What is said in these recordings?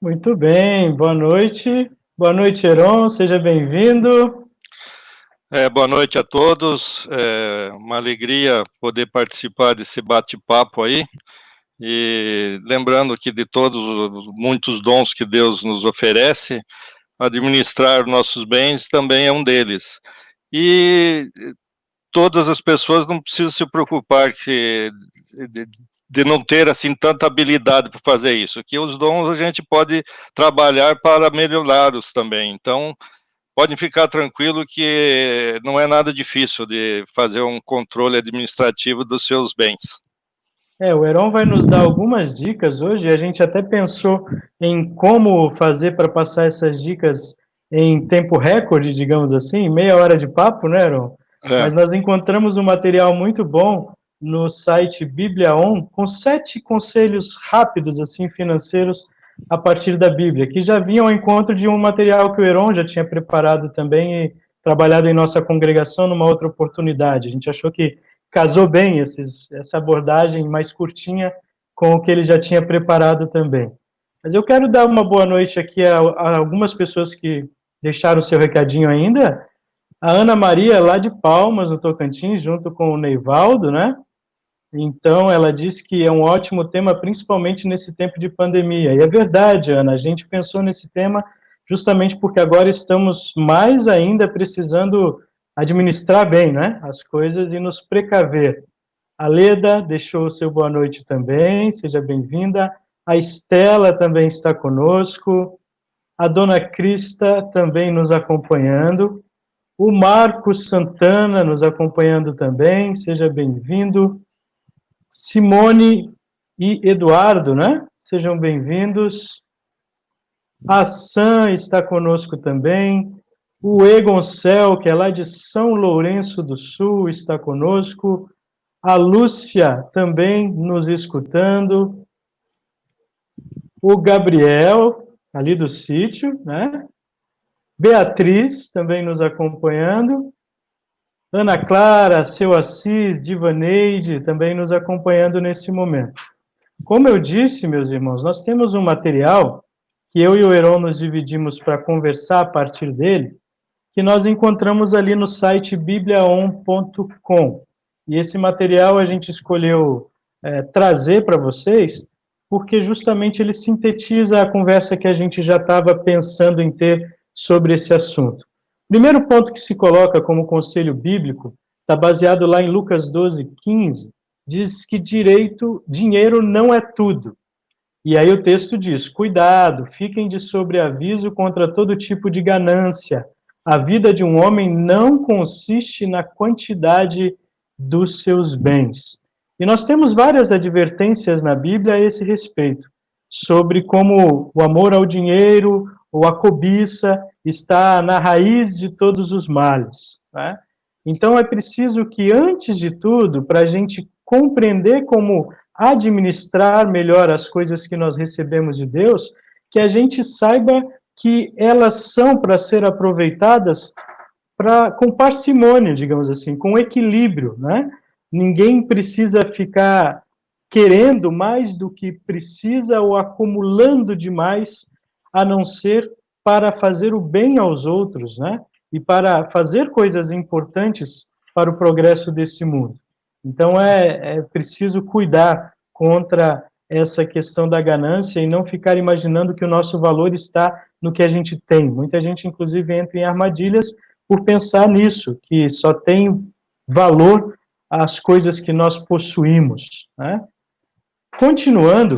Muito bem, boa noite. Boa noite, Heron, seja bem-vindo. Boa noite a todos, uma alegria poder participar desse bate-papo aí, e lembrando que de todos os muitos dons que Deus nos oferece, administrar nossos bens também é um deles. E todas as pessoas não precisam se preocupar de não ter assim tanta habilidade para fazer isso, que os dons a gente pode trabalhar para melhorá-los também. Então, podem ficar tranquilo que não é nada difícil de fazer um controle administrativo dos seus bens. O Heron vai nos dar algumas dicas hoje, a gente até pensou em como fazer para passar essas dicas em tempo recorde, digamos assim, meia hora de papo, né, Heron? Mas nós encontramos um material muito bom no site Bíblia On, com 7 conselhos rápidos, assim, financeiros, a partir da Bíblia, que já vinham ao encontro de um material que o Heron já tinha preparado também e trabalhado em nossa congregação numa outra oportunidade. A gente achou que casou bem essa abordagem mais curtinha com o que ele já tinha preparado também. Mas eu quero dar uma boa noite aqui a algumas pessoas que deixaram o seu recadinho ainda. A Ana Maria, lá de Palmas, no Tocantins, junto com o Neivaldo, né? Então, ela disse que é um ótimo tema, principalmente nesse tempo de pandemia. E é verdade, Ana, a gente pensou nesse tema justamente porque agora estamos mais ainda precisando administrar bem, né, as coisas e nos precaver. A Leda deixou o seu boa noite também, seja bem-vinda. A Estela também está conosco. A Dona Crista também nos acompanhando. O Marcos Santana nos acompanhando também, seja bem-vindo. Simone e Eduardo, né? Sejam bem-vindos. A Sam está conosco também. O Egoncel, que é lá de São Lourenço do Sul, está conosco. A Lúcia também nos escutando. O Gabriel, ali do sítio, né? Beatriz também nos acompanhando. Ana Clara, Seu Assis, Divaneide também nos acompanhando nesse momento. Como eu disse, meus irmãos, nós temos um material que eu e o Heron nos dividimos para conversar a partir dele, que nós encontramos ali no site bibliaon.com. E esse material a gente escolheu trazer para vocês, porque justamente ele sintetiza a conversa que a gente já estava pensando em ter sobre esse assunto. O primeiro ponto que se coloca como conselho bíblico está baseado lá em Lucas 12:15, diz que dinheiro não é tudo. E aí o texto diz: cuidado, fiquem de sobreaviso contra todo tipo de ganância. A vida de um homem não consiste na quantidade dos seus bens. E nós temos várias advertências na Bíblia a esse respeito, sobre como o amor ao dinheiro ou a cobiça está na raiz de todos os males, né? Então é preciso que, antes de tudo, para a gente compreender como administrar melhor as coisas que nós recebemos de Deus, que a gente saiba que elas são para ser aproveitadas com parcimônia, digamos assim, com equilíbrio, né? Ninguém precisa ficar querendo mais do que precisa ou acumulando demais, a não ser para fazer o bem aos outros, né? E para fazer coisas importantes para o progresso desse mundo. Então, é preciso cuidar contra essa questão da ganância e não ficar imaginando que o nosso valor está no que a gente tem. Muita gente, inclusive, entra em armadilhas por pensar nisso, que só tem valor as coisas que nós possuímos, né? Continuando,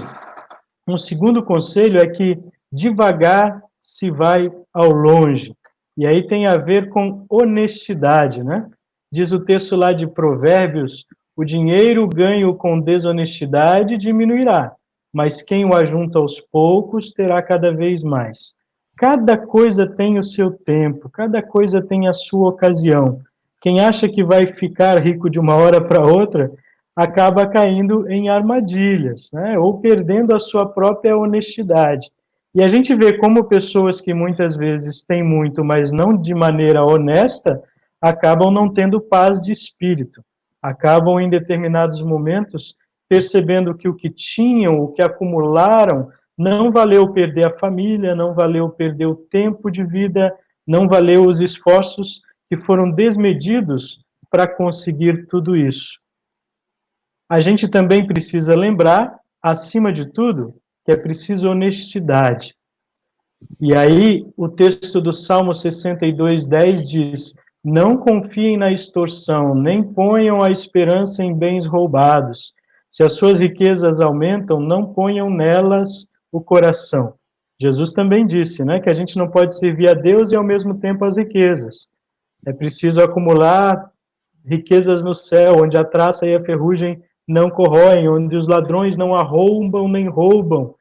um segundo conselho é que devagar se vai ao longe. E aí tem a ver com honestidade, né? Diz o texto lá de Provérbios: o dinheiro ganho com desonestidade diminuirá, mas quem o ajunta aos poucos terá cada vez mais. Cada coisa tem o seu tempo, cada coisa tem a sua ocasião. Quem acha que vai ficar rico de uma hora para outra acaba caindo em armadilhas, né? Ou perdendo a sua própria honestidade. E a gente vê como pessoas que muitas vezes têm muito, mas não de maneira honesta, acabam não tendo paz de espírito, acabam em determinados momentos percebendo que o que tinham, o que acumularam, não valeu perder a família, não valeu perder o tempo de vida, não valeu os esforços que foram desmedidos para conseguir tudo isso. A gente também precisa lembrar, acima de tudo, que é preciso honestidade. E aí, o texto do Salmo 62:10 diz: não confiem na extorsão, nem ponham a esperança em bens roubados. Se as suas riquezas aumentam, não ponham nelas o coração. Jesus também disse, né, que a gente não pode servir a Deus e ao mesmo tempo as riquezas. É preciso acumular riquezas no céu, onde a traça e a ferrugem não corroem, onde os ladrões não arrombam nem roubam.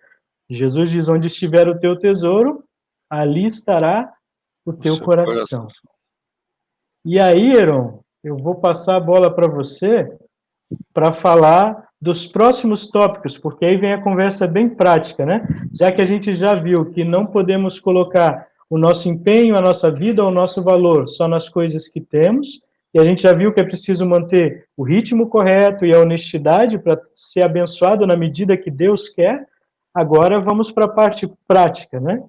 Jesus diz: onde estiver o teu tesouro, ali estará o O teu seu coração. coração. E aí, Heron, eu vou passar a bola para você para falar dos próximos tópicos, porque aí vem a conversa bem prática, né? Já que a gente já viu que não podemos colocar o nosso empenho, a nossa vida, o nosso valor só nas coisas que temos, e a gente já viu que é preciso manter o ritmo correto e a honestidade para ser abençoado na medida que Deus quer. Agora vamos para a parte prática, né?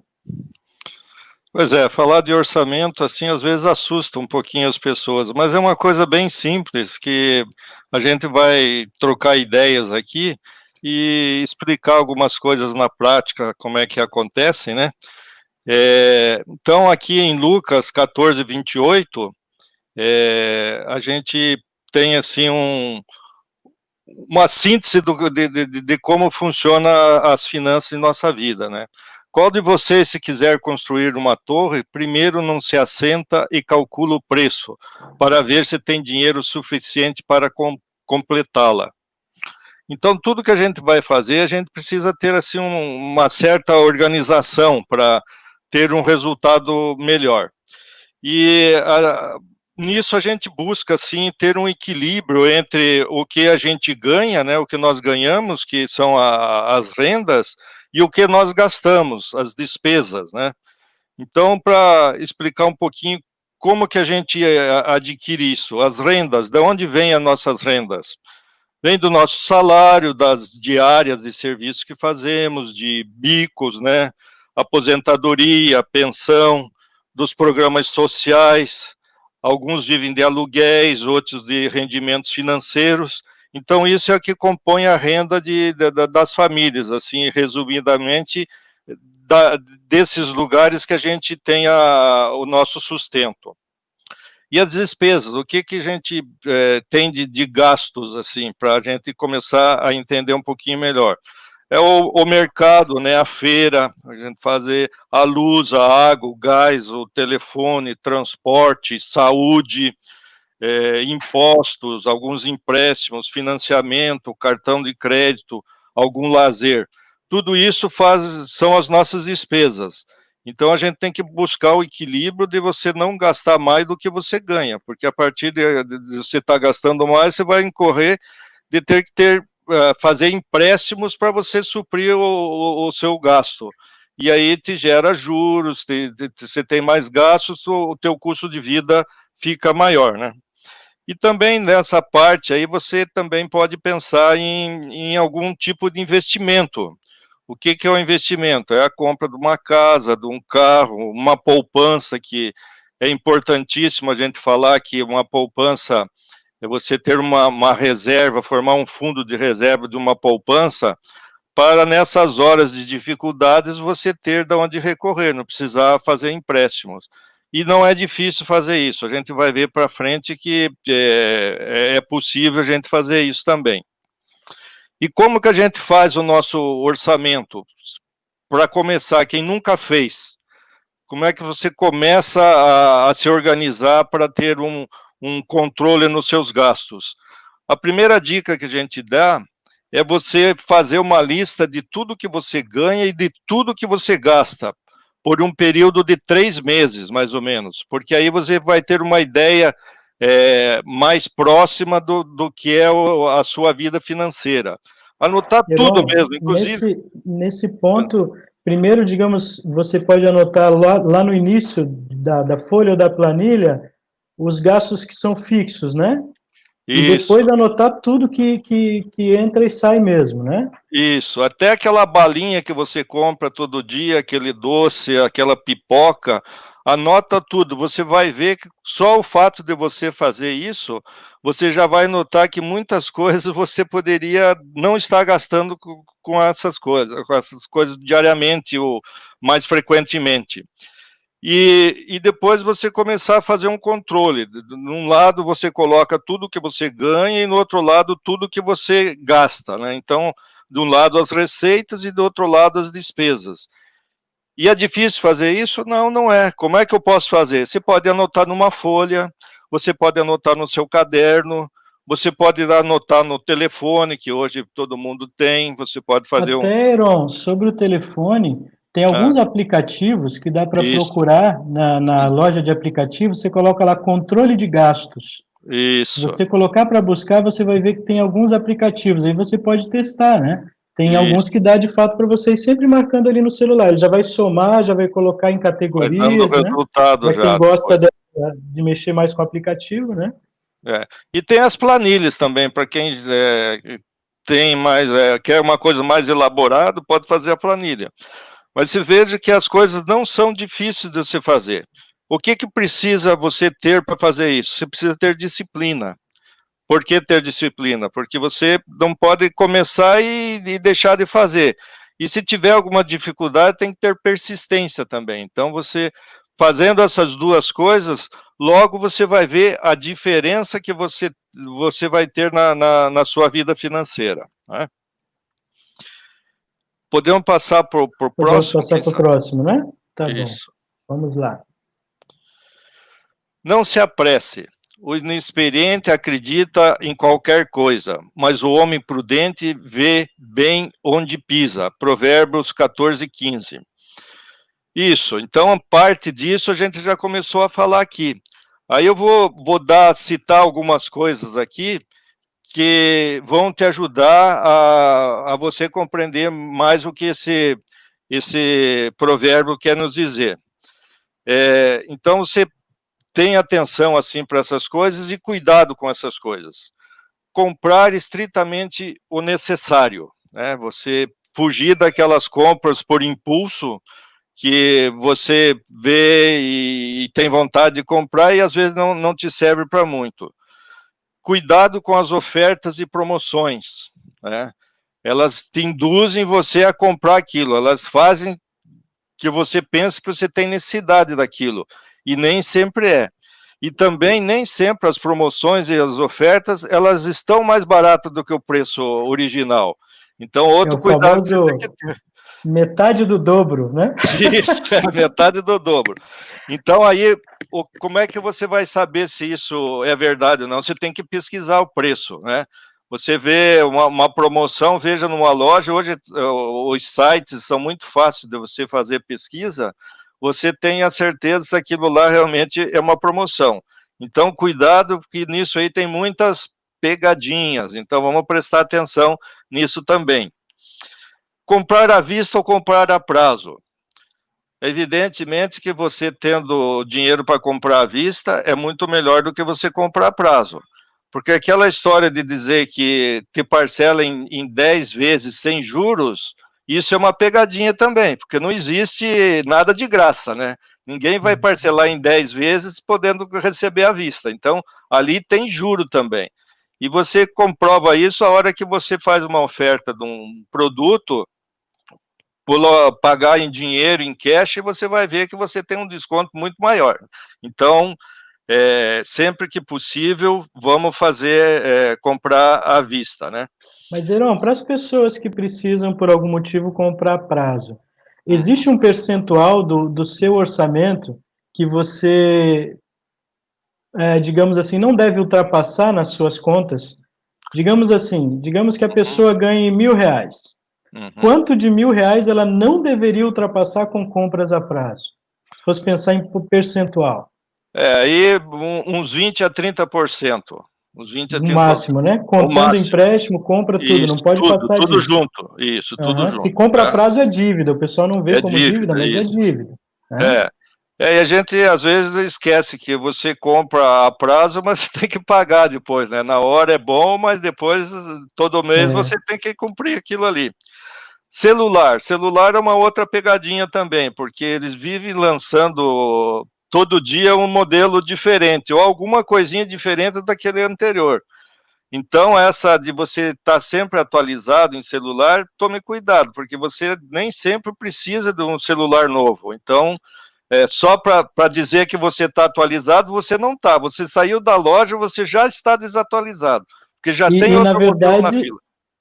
Pois é, falar de orçamento, assim, às vezes assusta um pouquinho as pessoas, mas é uma coisa bem simples, que a gente vai trocar ideias aqui e explicar algumas coisas na prática, como é que acontecem, né? Então, aqui em Lucas 14:28, a gente tem, assim, uma síntese de como funciona as finanças em nossa vida, né? Qual de vocês, se quiser construir uma torre, primeiro não se assenta e calcula o preço, para ver se tem dinheiro suficiente para completá-la? Então, tudo que a gente vai fazer, a gente precisa ter, assim, uma certa organização para ter um resultado melhor. E nisso a gente busca, assim, ter um equilíbrio entre o que a gente ganha, né, o que nós ganhamos, que são as rendas, e o que nós gastamos, as despesas, né. Então, para explicar um pouquinho como que a gente adquire isso, as rendas, de onde vêm as nossas rendas? Vem do nosso salário, das diárias de serviço que fazemos, de bicos, né, aposentadoria, pensão, dos programas sociais, alguns vivem de aluguéis, outros de rendimentos financeiros. Então, isso é o que compõe a renda das famílias, assim, resumidamente, desses lugares que a gente tem o nosso sustento. E as despesas, o que a gente tem de gastos, assim, para a gente começar a entender um pouquinho melhor? É o mercado, né, a feira, a gente fazer a luz, a água, o gás, o telefone, transporte, saúde, impostos, alguns empréstimos, financiamento, cartão de crédito, algum lazer. Tudo isso são as nossas despesas. Então, a gente tem que buscar o equilíbrio de você não gastar mais do que você ganha, porque a partir de você estar gastando mais, você vai incorrer de ter que fazer empréstimos para você suprir o seu gasto. E aí te gera juros, você tem mais gastos, o teu custo de vida fica maior, né? E também nessa parte aí você também pode pensar em algum tipo de investimento. O que é o investimento? É a compra de uma casa, de um carro, uma poupança, que é importantíssimo a gente falar que uma poupança é você ter uma reserva, formar um fundo de reserva de uma poupança, para nessas horas de dificuldades você ter de onde recorrer, não precisar fazer empréstimos. E não é difícil fazer isso, a gente vai ver para frente que é possível a gente fazer isso também. E como que a gente faz o nosso orçamento? Para começar, quem nunca fez, como é que você começa a se organizar para ter um controle nos seus gastos? A primeira dica que a gente dá é você fazer uma lista de tudo que você ganha e de tudo que você gasta, por um período de 3 meses, mais ou menos, porque aí você vai ter uma ideia mais próxima do que é a sua vida financeira. Anotar tudo Heron, mesmo, inclusive. nesse ponto, primeiro, digamos, você pode anotar lá no início da folha ou da planilha os gastos que são fixos, né? E Isso, depois anotar tudo que entra e sai mesmo, né? isso. Até aquela balinha que você compra todo dia, aquele doce, aquela pipoca, anota tudo. Você vai ver que só o fato de você fazer isso, você já vai notar que muitas coisas você poderia não estar gastando com essas coisas diariamente ou mais frequentemente. E depois você começar a fazer um controle. Num lado você coloca tudo que você ganha e no outro lado tudo que você gasta, né? Então, de um lado as receitas e do outro lado as despesas. E é difícil fazer isso? Não, não é. Como é que eu posso fazer? Você pode anotar numa folha, você pode anotar no seu caderno, você pode anotar no telefone, que hoje todo mundo tem, você pode fazer um... Até, Heron, sobre o telefone, tem Ah, alguns aplicativos que dá para isso, procurar na loja de aplicativos, você coloca lá controle de gastos. Se isso, você colocar para buscar, você vai ver que tem alguns aplicativos, aí você pode testar, né? Tem alguns isso. que dá de fato para você ir sempre marcando ali no celular. Ele já vai somar, já vai colocar em Vai dando categorias, né? resultado Para quem já gosta depois. de mexer mais com o aplicativo, né? É. E tem as planilhas também, para quem tem mais, quer uma coisa mais elaborada, pode fazer a planilha. Mas se veja que as coisas não são difíceis de você fazer. O que que precisa você ter para fazer isso? Você precisa ter disciplina. Por que ter disciplina? Porque você não pode começar e deixar de fazer. E se tiver alguma dificuldade, tem que ter persistência também. Então, você fazendo essas duas coisas, logo você vai ver a diferença que você vai ter na sua vida financeira. Né? Podemos passar para o Podemos próximo, passar quem para o sabe? próximo, né? Tá bom. Isso. Vamos lá. Não se apresse. O inexperiente acredita em qualquer coisa, mas o homem prudente vê bem onde pisa. Provérbios 14:15. Isso, então parte disso a gente já começou a falar aqui. Aí eu vou citar algumas coisas aqui que vão te ajudar a você compreender mais o que esse provérbio quer nos dizer. Então você tem atenção assim para essas coisas e cuidado com essas coisas. Comprar estritamente o necessário, né? Você fugir daquelas compras por impulso que você vê e tem vontade de comprar e às vezes não te serve para muito. Cuidado com as ofertas e promoções, né? Elas te induzem você a comprar aquilo, elas fazem que você pense que você tem necessidade daquilo, e nem sempre é. E também nem sempre as promoções e as ofertas, elas estão mais baratas do que o preço original. Então, É outro o cuidado que você tem que famoso ter. metade do dobro, né? Isso, é a metade do dobro. Então, aí, como é que você vai saber se isso é verdade ou não? Você tem que pesquisar o preço, né? Você vê uma promoção, veja numa loja, hoje os sites são muito fáceis de você fazer pesquisa, você tem a certeza se aquilo lá realmente é uma promoção. Então, cuidado, porque nisso aí tem muitas pegadinhas, então vamos prestar atenção nisso também. Comprar à vista ou comprar a prazo? Evidentemente que você tendo dinheiro para comprar à vista é muito melhor do que você comprar a prazo. Porque aquela história de dizer que te parcela em 10 vezes sem juros, isso é uma pegadinha também, porque não existe nada de graça, né? Ninguém vai parcelar em 10 vezes podendo receber à vista. Então, ali tem juro também. E você comprova isso a hora que você faz uma oferta de um produto, pagar em dinheiro, em cash, e você vai ver que você tem um desconto muito maior. Então, sempre que possível, vamos comprar à vista, né? Mas, Heron, para as pessoas que precisam, por algum motivo, comprar a prazo, Uhum. existe um percentual do seu orçamento que você, digamos assim, não deve ultrapassar nas suas contas? Digamos assim, digamos que a Uhum. pessoa ganhe R$ 1.000. Uhum. Quanto de R$ 1.000 ela não deveria ultrapassar com compras a prazo? Se fosse pensar em percentual, Aí uns 20 a 30%. Uns 20 a no 30%. máximo, né? O Contando máximo. empréstimo, compra tudo, não Isso, pode tudo, passar tudo disso. junto. Isso, tudo Uhum. Porque junto. compra a prazo é dívida, o pessoal não vê É como dívida, dívida, mas é isso. dívida, né? É. E a gente às vezes esquece que você compra a prazo, mas tem que pagar depois, né? Na hora é bom, mas depois, todo mês, você É. tem que cumprir aquilo ali. Celular é uma outra pegadinha também, porque eles vivem lançando todo dia um modelo diferente, ou alguma coisinha diferente daquele anterior. Então, essa de você estar sempre atualizado em celular, tome cuidado, porque você nem sempre precisa de um celular novo. Então, só para dizer que você está atualizado, você não está. Você saiu da loja, você já está desatualizado, porque já tem Na outro modelo na verdade, fila.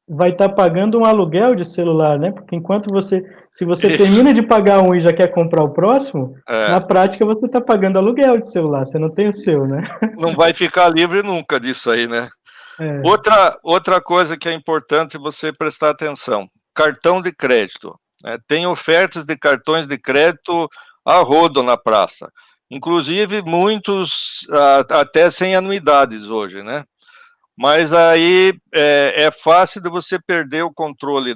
vai estar pagando um aluguel de celular, né? Porque enquanto você, se você Isso. termina de pagar um e já quer comprar o próximo, na É, prática você está pagando aluguel de celular, você não tem o seu, né? não vai ficar livre nunca disso aí, né? É. Outra coisa que é importante você prestar atenção: cartão de crédito. Né? Tem ofertas de cartões de crédito a rodo na praça. Inclusive, muitos até sem anuidades hoje, né? Mas aí é fácil de você perder o controle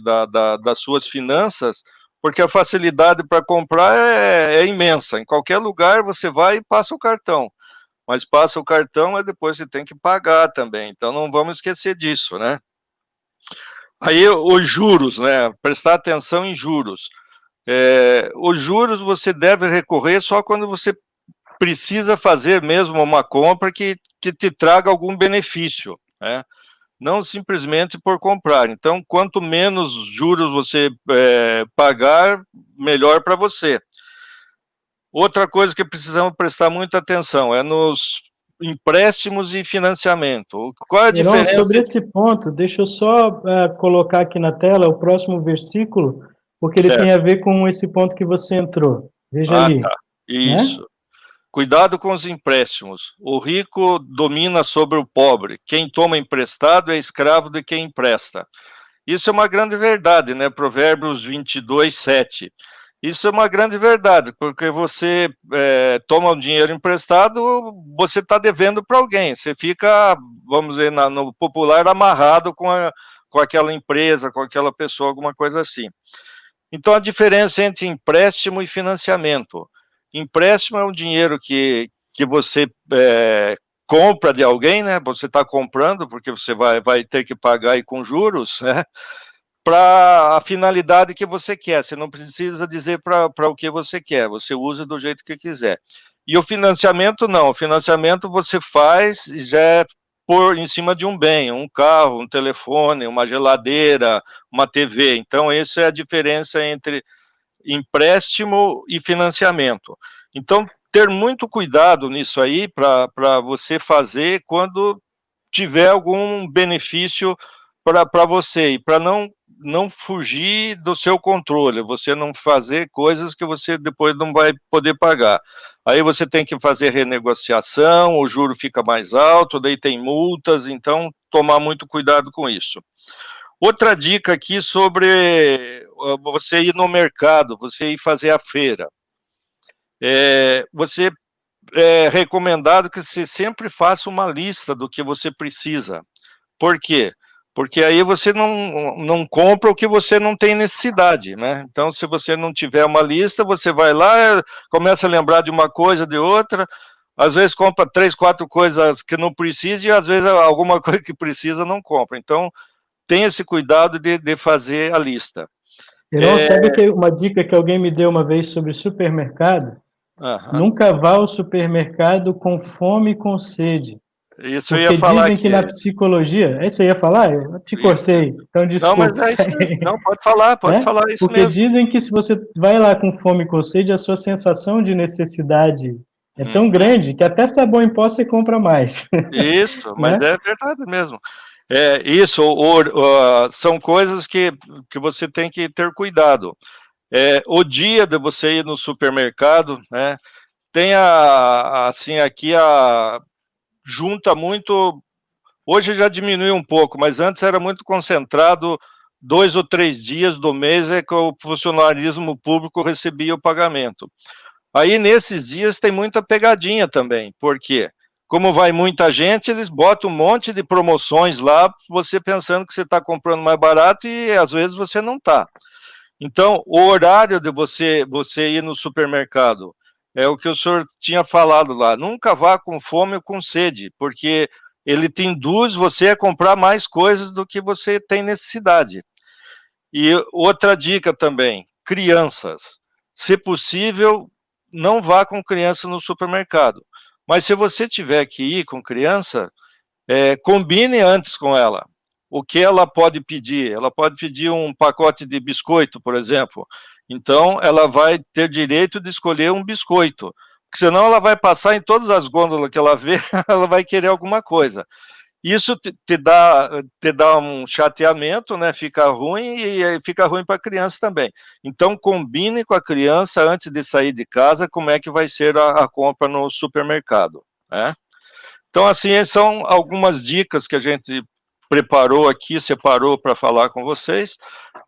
das suas finanças, porque a facilidade para comprar é imensa. Em qualquer lugar você vai e passa o cartão. Mas passa o cartão e depois você tem que pagar também. Então não vamos esquecer disso, né? Aí os juros, né? Prestar atenção em juros. Os juros você deve recorrer só quando você precisa fazer mesmo uma compra que te traga algum benefício, né? Não simplesmente por comprar. Então, quanto menos juros você pagar, melhor para você. Outra coisa que precisamos prestar muita atenção é nos empréstimos e financiamento. Qual é a Heron, diferença sobre entre... esse ponto, deixa eu só colocar aqui na tela o próximo versículo, porque ele tem Certo. a ver com esse ponto que você entrou. Veja Ah, ali, tá. né? Isso. Cuidado com os empréstimos. O rico domina sobre o pobre. Quem toma emprestado é escravo de quem empresta. Isso é uma grande verdade, né? Provérbios 22:7. Isso é uma grande verdade, porque você toma um dinheiro emprestado, você está devendo para alguém. Você fica, vamos dizer, no popular, amarrado com aquela empresa, com aquela pessoa, alguma coisa assim. Então, a diferença entre empréstimo e financiamento. Empréstimo é um dinheiro que você compra de alguém, né? Você está comprando, porque você vai ter que pagar aí com juros, né? Para a finalidade que você quer. Você não precisa dizer para o que você quer, você usa do jeito que quiser. E o financiamento não, o financiamento você faz e já é por em cima de um bem, um carro, um telefone, uma geladeira, uma TV. Então, essa é a diferença entre empréstimo e financiamento. Então, ter muito cuidado nisso aí para você fazer quando tiver algum benefício para você e para não fugir do seu controle, você não fazer coisas que você depois não vai poder pagar. Aí você tem que fazer renegociação, o juro fica mais alto, daí tem multas, então tomar muito cuidado com isso. Outra dica aqui sobre você ir no mercado, você ir fazer a feira. Você é recomendado que você sempre faça uma lista do que você precisa. Por quê? Porque aí você não compra o que você não tem necessidade, né? Então, se você não tiver uma lista, você vai lá, começa a lembrar de uma coisa, de outra, às vezes compra 3, 4 coisas que não precisa e às vezes alguma coisa que precisa não compra. Então, tenha esse cuidado de fazer a lista. Heron, É, sabe que uma dica que alguém me deu uma vez sobre supermercado? aham. Nunca vá ao supermercado com fome e com sede. Isso eu ia Porque falar dizem que na aqui. psicologia, você ia falar? Eu te Isso. cortei, então Não, mas desculpe. é isso mesmo. Não, pode Né? falar isso Porque mesmo. dizem que se você vai lá com fome e com sede, a sua sensação de necessidade é tão Uhum. grande que até sabão em pó você compra mais. Isso, mas Né? é verdade mesmo. Isso, são coisas que você tem que ter cuidado. O dia de você ir no supermercado, né, tem assim, aqui junta muito, hoje já diminuiu um pouco, mas antes era muito concentrado, 2 ou 3 dias do mês é que o funcionarismo público recebia o pagamento. Aí, nesses dias, tem muita pegadinha também, porque como vai muita gente, eles botam um monte de promoções lá, você pensando que você está comprando mais barato e às vezes você não está. Então, o horário de você ir no supermercado é o que o senhor tinha falado lá, nunca vá com fome ou com sede, porque ele te induz você a comprar mais coisas do que você tem necessidade. E outra dica também, crianças, se possível, não vá com criança no supermercado, mas se você tiver que ir com criança, combine antes com ela. O que ela pode pedir? Ela pode pedir um pacote de biscoito, por exemplo. Então, ela vai ter direito de escolher um biscoito, porque senão ela vai passar em todas as gôndolas que ela vê, ela vai querer alguma coisa. Isso te dá um chateamento, né? Fica ruim e fica ruim para a criança também. Então, combine com a criança antes de sair de casa como é que vai ser a compra no supermercado, né? Então, assim, são algumas dicas que a gente preparou aqui, separou para falar com vocês.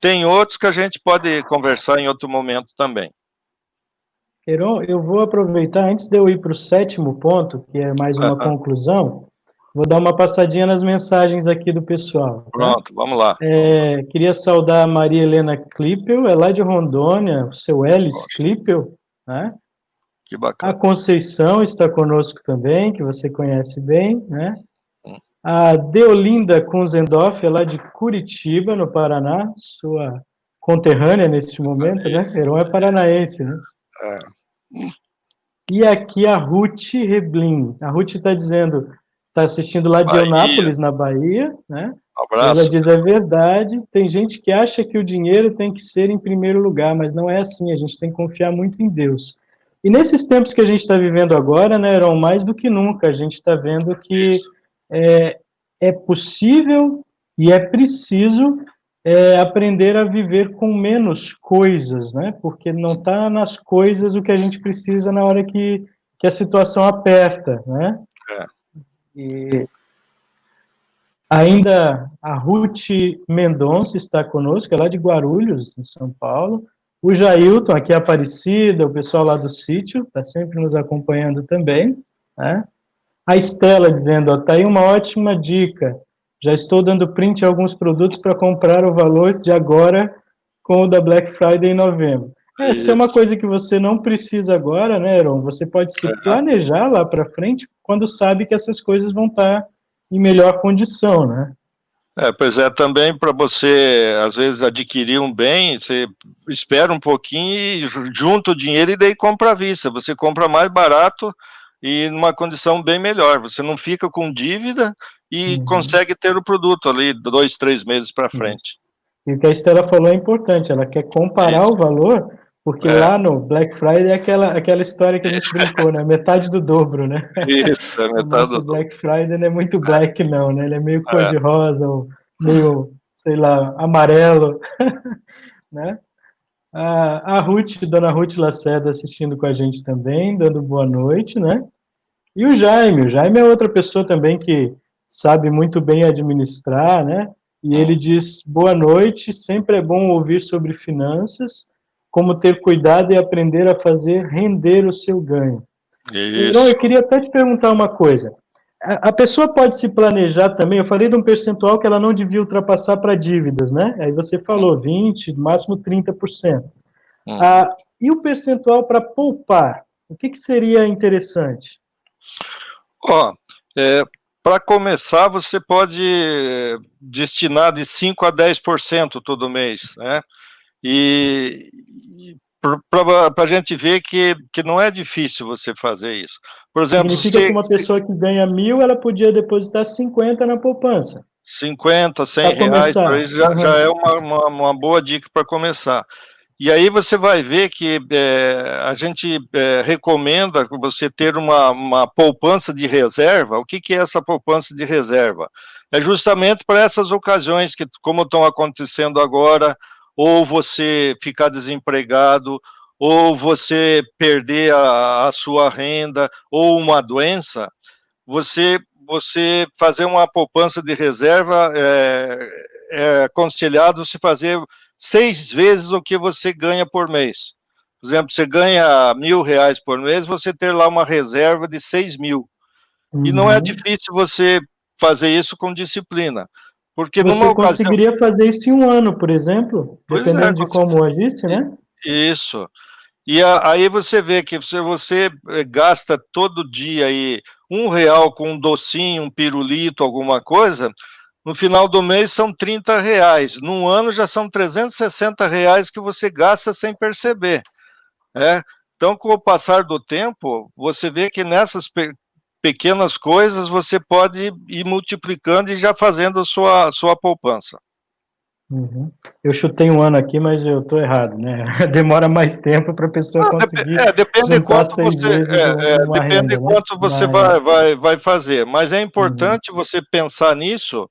Tem outros que a gente pode conversar em outro momento também. Heron, eu vou aproveitar, antes de eu ir para o 7º ponto, que é mais uma conclusão, vou dar uma passadinha nas mensagens aqui do pessoal. Tá? Pronto, vamos lá. Queria saudar a Maria Helena Klippel, é lá de Rondônia, o seu Elis Klippel, né? Que bacana. A Conceição está conosco também, que você conhece bem, né? A Deolinda Kunzendorf, é lá de Curitiba, no Paraná, sua conterrânea neste momento, né? Heron é paranaense, né? E aqui a Ruth Reblin. A Ruth está dizendo, está assistindo lá de Eunápolis, na Bahia, né? Um abraço. Ela diz, é verdade, tem gente que acha que o dinheiro tem que ser em primeiro lugar, mas não é assim, a gente tem que confiar muito em Deus. E nesses tempos que a gente está vivendo agora, né, Heron, mais do que nunca, a gente está vendo que é possível e é preciso aprender a viver com menos coisas, né? Porque não está nas coisas o que a gente precisa na hora que a situação aperta, né? E ainda a Ruth Mendonça está conosco, é lá de Guarulhos, em São Paulo. O Jailton, aqui é Aparecida, o pessoal lá do sítio, está sempre nos acompanhando também, né? A Estela dizendo, ó, tá aí uma ótima dica. Já estou dando print a alguns produtos para comprar o valor de agora com o da Black Friday em novembro. Essa é uma coisa que você não precisa agora, né, Heron? Você pode se planejar lá para frente quando sabe que essas coisas vão estar em melhor condição, né? Pois é, também para você, às vezes, adquirir um bem, você espera um pouquinho e junta o dinheiro e daí compra à vista. Você compra mais barato e numa condição bem melhor. Você não fica com dívida e consegue ter o produto ali 2, 3 meses para frente. E o que a Estela falou é importante, ela quer comparar o valor, porque lá no Black Friday é aquela história que a gente brincou, né? Metade do dobro, né? Isso, é metade do dobro. O Black Friday não é muito black, não, né? Ele é meio cor-de-rosa, ou meio, sei lá, amarelo, né? A Ruth, Dona Ruth Lacerda assistindo com a gente também, dando boa noite, né? E o Jaime é outra pessoa também que sabe muito bem administrar, né? E ele diz, boa noite, sempre é bom ouvir sobre finanças, como ter cuidado e aprender a fazer render o seu ganho. Então, eu queria até te perguntar uma coisa. A pessoa pode se planejar também, eu falei de um percentual que ela não devia ultrapassar para dívidas, né? Aí você falou 20%, no máximo 30%. E o percentual para poupar? O que seria interessante? Para começar, você pode destinar de 5% a 10% todo mês, né? E para a gente ver que não é difícil você fazer isso. Por exemplo, significa que uma pessoa que ganha 1.000, ela podia depositar 50 na poupança. 50, 100 reais, por aí já é uma boa dica para começar. E aí você vai ver que a gente recomenda você ter uma poupança de reserva. O que é essa poupança de reserva? É justamente para essas ocasiões que, como estão acontecendo agora, ou você ficar desempregado, ou você perder a sua renda, ou uma doença, você fazer uma poupança de reserva é aconselhado se fazer 6 vezes o que você ganha por mês. Por exemplo, você ganha R$1.000 por mês, você ter lá uma reserva de 6.000. E não é difícil você fazer isso com disciplina. Porque você conseguiria fazer isso em um ano, por exemplo, dependendo de como agisse, né? Isso. E aí você vê que se você gasta todo dia aí R$ 1 com um docinho, um pirulito, alguma coisa, no final do mês são R$ 30. Num ano já são R$ 360 que você gasta sem perceber. Então, com o passar do tempo, você vê que nessas pequenas coisas você pode ir multiplicando e já fazendo a sua poupança. Uhum. Eu chutei um ano aqui, mas eu estou errado, né? Demora mais tempo para a pessoa conseguir Depende juntar quanto 6 vezes uma depende renda, né? quanto você vai fazer, mas é Uhum. importante você pensar nisso.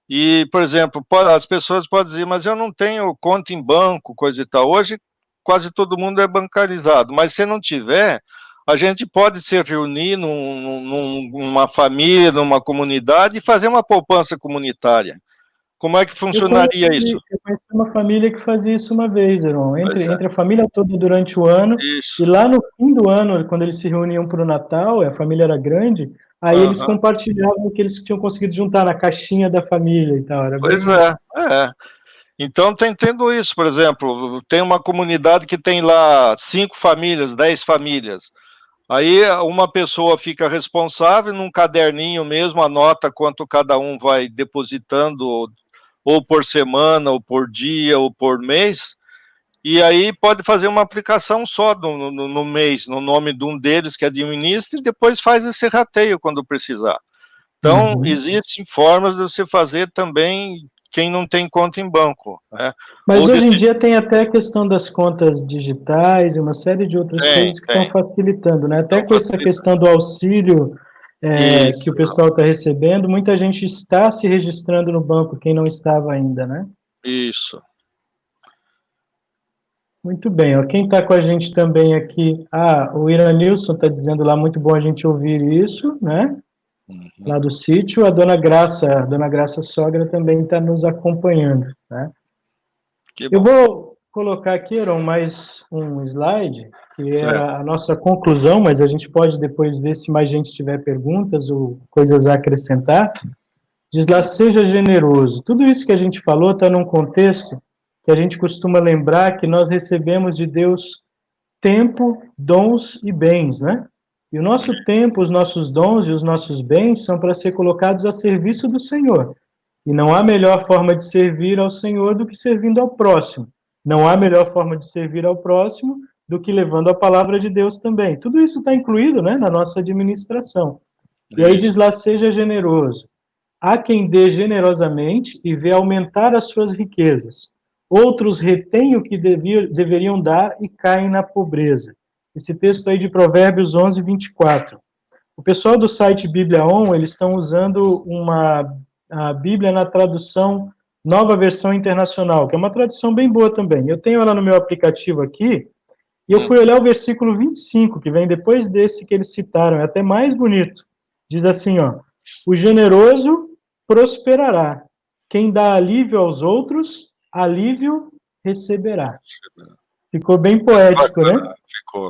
E, por exemplo, as pessoas podem dizer, mas eu não tenho conta em banco, coisa e tal. Hoje, quase todo mundo é bancarizado, mas se não tiver, a gente pode se reunir numa família, numa comunidade e fazer uma poupança comunitária. Como é que funcionaria isso? Eu conheci uma família que fazia isso uma vez, Heron, Pois entre a família toda durante o ano, e isso. lá no fim do ano, quando eles se reuniam para o Natal, a família era grande, aí eles Aham. compartilhavam o que eles tinham conseguido juntar na caixinha da família e tal, era Pois bem... é. Então tem tendo isso, por exemplo, tem uma comunidade que tem lá 5 famílias, 10 famílias. Aí uma pessoa fica responsável, num caderninho mesmo, anota quanto cada um vai depositando, ou por semana, ou por dia, ou por mês, e aí pode fazer uma aplicação só no mês, no nome de um deles que administra, e depois faz esse rateio quando precisar. Então, Uhum. existem formas de você fazer também quem não tem conta em banco, né? Mas Ou hoje em desse... dia tem até a questão das contas digitais e uma série de outras coisas que estão Tem. facilitando, né? Até Então com essa facilita. questão do auxílio que o Isso, pessoal está recebendo, muita gente está se registrando no banco, quem não estava ainda, né? isso. Muito bem, ó, quem está com a gente também aqui, o Iranilson está dizendo lá, muito bom a gente ouvir isso, né? Uhum. Lá do sítio, a Dona Graça Sogra também está nos acompanhando, né? Que Eu bom. vou colocar aqui, Aaron, mais um slide, que é É. a nossa conclusão, mas a gente pode depois ver se mais gente tiver perguntas ou coisas a acrescentar. Diz lá, seja generoso. Tudo isso que a gente falou está num contexto que a gente costuma lembrar que nós recebemos de Deus tempo, dons e bens, né? E o nosso tempo, os nossos dons e os nossos bens são para ser colocados a serviço do Senhor. E não há melhor forma de servir ao Senhor do que servindo ao próximo. Não há melhor forma de servir ao próximo do que levando a palavra de Deus também. Tudo isso está incluído, né, na nossa administração. E aí diz Isso. lá, seja generoso. Há quem dê generosamente e vê aumentar as suas riquezas. Outros retêm o que deveriam dar e caem na pobreza. Esse texto aí de Provérbios 11, 24. O pessoal do site Bíblia On, eles estão usando a Bíblia na tradução Nova Versão Internacional, que é uma tradução bem boa também. Eu tenho ela no meu aplicativo aqui, e eu Hum. fui olhar o versículo 25, que vem depois desse que eles citaram, é até mais bonito. Diz assim, ó: o generoso prosperará. Quem dá alívio aos outros, alívio receberá. Ficou bem poético, né? Bacana.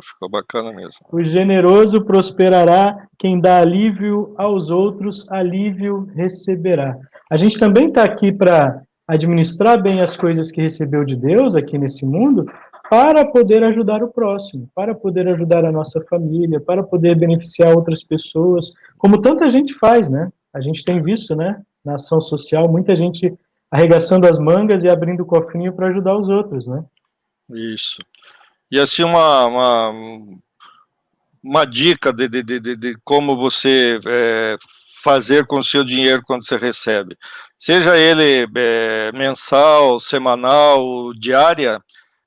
Ficou bacana mesmo. O generoso prosperará, quem dá alívio aos outros, alívio receberá. A gente também está aqui para administrar bem as coisas que recebeu de Deus aqui nesse mundo, para poder ajudar o próximo, para poder ajudar a nossa família, para poder beneficiar outras pessoas, como tanta gente faz, né? A gente tem visto, né, na ação social, muita gente arregaçando as mangas e abrindo o cofrinho para ajudar os outros, né? Isso. E assim, uma dica de como você fazer com o seu dinheiro quando você recebe. Seja ele mensal, semanal, diária,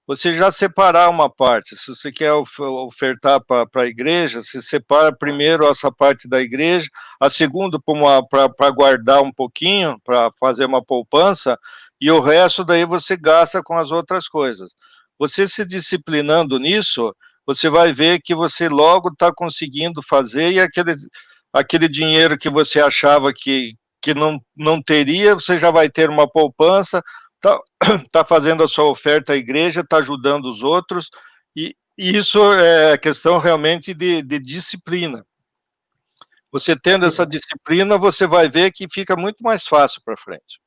você já separar uma parte. Se você quer ofertar para a igreja, você separa primeiro essa parte da igreja, a segunda para guardar um pouquinho, para fazer uma poupança, e o resto daí você gasta com as outras coisas. Você se disciplinando nisso, você vai ver que você logo está conseguindo fazer, e aquele dinheiro que você achava que não teria, você já vai ter uma poupança, tá fazendo a sua oferta à igreja, está ajudando os outros, e isso é questão realmente de disciplina. Você tendo essa disciplina, você vai ver que fica muito mais fácil para frente.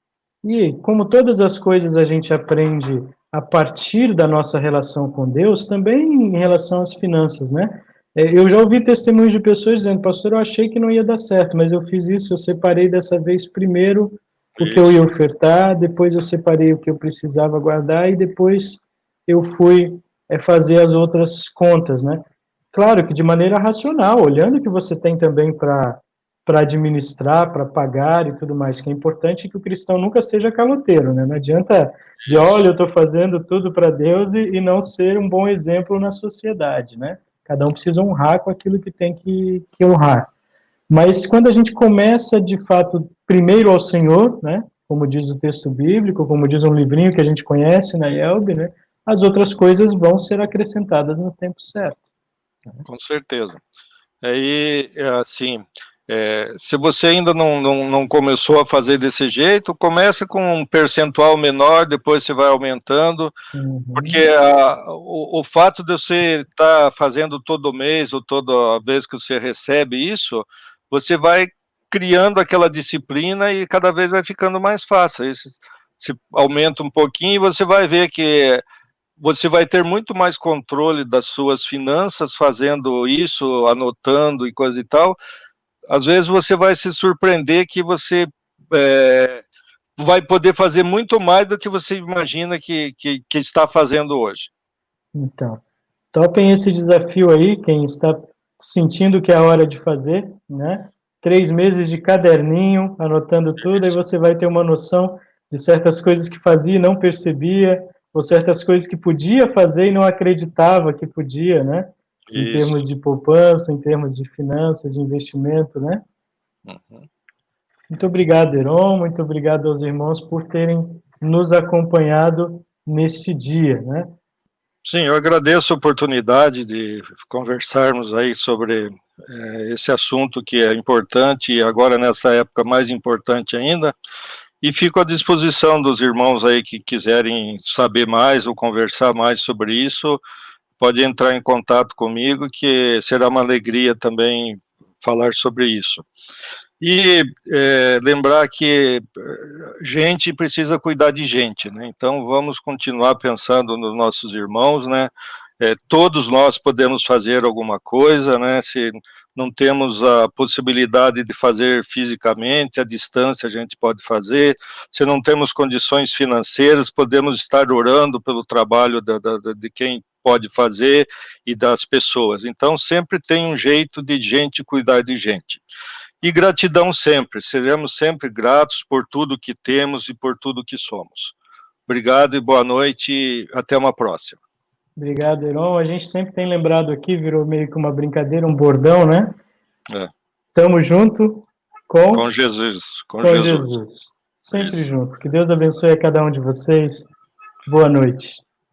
E como todas as coisas a gente aprende a partir da nossa relação com Deus, também em relação às finanças, né? Eu já ouvi testemunhos de pessoas dizendo, pastor, eu achei que não ia dar certo, mas eu fiz isso, eu separei dessa vez primeiro o que eu ia Isso. ofertar, depois eu separei o que eu precisava guardar e depois eu fui fazer as outras contas, né? Claro que de maneira racional, olhando que você tem também para administrar, para pagar e tudo mais, que é importante que o cristão nunca seja caloteiro, né? Não adianta dizer, olha, Isso. eu estou fazendo tudo para Deus e não ser um bom exemplo na sociedade, né? Cada um precisa honrar com aquilo que tem que honrar. Mas quando a gente começa, de fato, primeiro ao Senhor, né? Como diz o texto bíblico, como diz um livrinho que a gente conhece na IELB, né? As outras coisas vão ser acrescentadas no tempo certo. Com certeza. Aí, assim, se você ainda não começou a fazer desse jeito, comece com um percentual menor, depois você vai aumentando, porque Uhum. o fato de você estar fazendo todo mês ou toda vez que você recebe isso, você vai criando aquela disciplina e cada vez vai ficando mais fácil. Isso, se aumenta um pouquinho, você vai ver que você vai ter muito mais controle das suas finanças fazendo isso, anotando e coisa e tal. Às vezes você vai se surpreender que você vai poder fazer muito mais do que você imagina que está fazendo hoje. Então, topem esse desafio aí, quem está sentindo que é a hora de fazer, né? 3 meses de caderninho, anotando tudo, aí Isso, você vai ter uma noção de certas coisas que fazia e não percebia, ou certas coisas que podia fazer e não acreditava que podia, né? Em termos isso. de poupança, em termos de finanças, de investimento, né? Uhum. Muito obrigado, Heron, muito obrigado aos irmãos por terem nos acompanhado neste dia, né? Sim, eu agradeço a oportunidade de conversarmos aí sobre esse assunto que é importante e agora nessa época mais importante ainda. E fico à disposição dos irmãos aí que quiserem saber mais ou conversar mais sobre isso, pode entrar em contato comigo, que será uma alegria também falar sobre isso. E lembrar que gente precisa cuidar de gente, né? Então vamos continuar pensando nos nossos irmãos, né? Todos nós podemos fazer alguma coisa, né? Se não temos a possibilidade de fazer fisicamente, à distância a gente pode fazer. Se não temos condições financeiras, podemos estar orando pelo trabalho de quem pode fazer e das pessoas. Então sempre tem um jeito de gente cuidar de gente. E gratidão sempre, seremos sempre gratos por tudo que temos e por tudo que somos. Obrigado e boa noite e até uma próxima. Obrigado, Heron. A gente sempre tem lembrado aqui, virou meio que uma brincadeira, um bordão, né? É, Tamo junto com com, Jesus, com com Jesus. Jesus. Sempre Isso. junto. Que Deus abençoe a cada um de vocês. Boa noite.